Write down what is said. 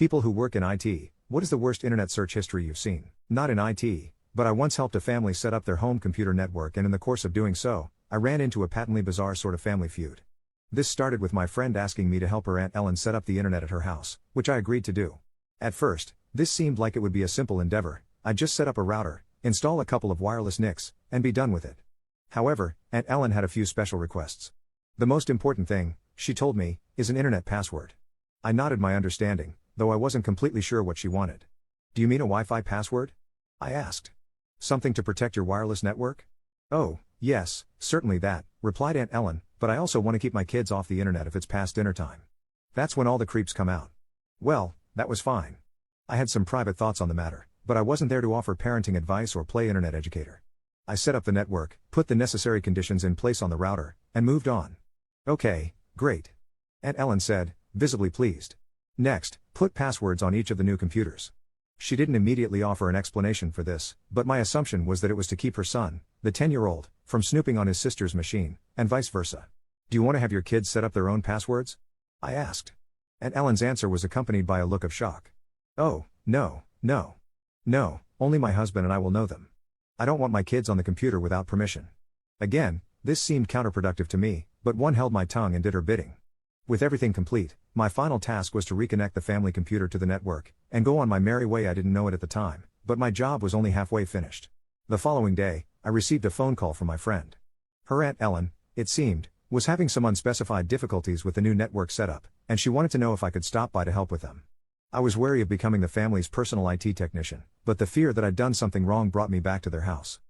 People who work in IT, what is the worst internet search history you've seen? Not in IT, but I once helped a family set up their home computer network, and in the course of doing so, I ran into a patently bizarre sort of family feud. This started with my friend asking me to help her Aunt Ellen set up the internet at her house, which I agreed to do. At first, this seemed like it would be a simple endeavor. I'd just set up a router, install a couple of wireless NICs, and be done with it. However, Aunt Ellen had a few special requests. The most important thing, she told me, is an internet password. I nodded my understanding, though I wasn't completely sure what she wanted. "Do you mean a Wi-Fi password?" I asked. "Something to protect your wireless network?" "Oh, yes, certainly that," replied Aunt Ellen, "but I also want to keep my kids off the internet if it's past dinner time. That's when all the creeps come out." Well, that was fine. I had some private thoughts on the matter, but I wasn't there to offer parenting advice or play internet educator. I set up the network, put the necessary conditions in place on the router, and moved on. "Okay, great," Aunt Ellen said, visibly pleased. "Next, put passwords on each of the new computers." She didn't immediately offer an explanation for this, but my assumption was that it was to keep her son, the 10-year-old, from snooping on his sister's machine, and vice versa. "Do you want to have your kids set up their own passwords?" I asked. Aunt Ellen's answer was accompanied by a look of shock. "Oh, no, no. No, only my husband and I will know them. I don't want my kids on the computer without permission." Again, this seemed counterproductive to me, but one held my tongue and did her bidding. With everything complete, my final task was to reconnect the family computer to the network, and go on my merry way. I didn't know it at the time, but my job was only halfway finished. The following day, I received a phone call from my friend. Her Aunt Ellen, it seemed, was having some unspecified difficulties with the new network setup, and she wanted to know if I could stop by to help with them. I was wary of becoming the family's personal IT technician, but the fear that I'd done something wrong brought me back to their house.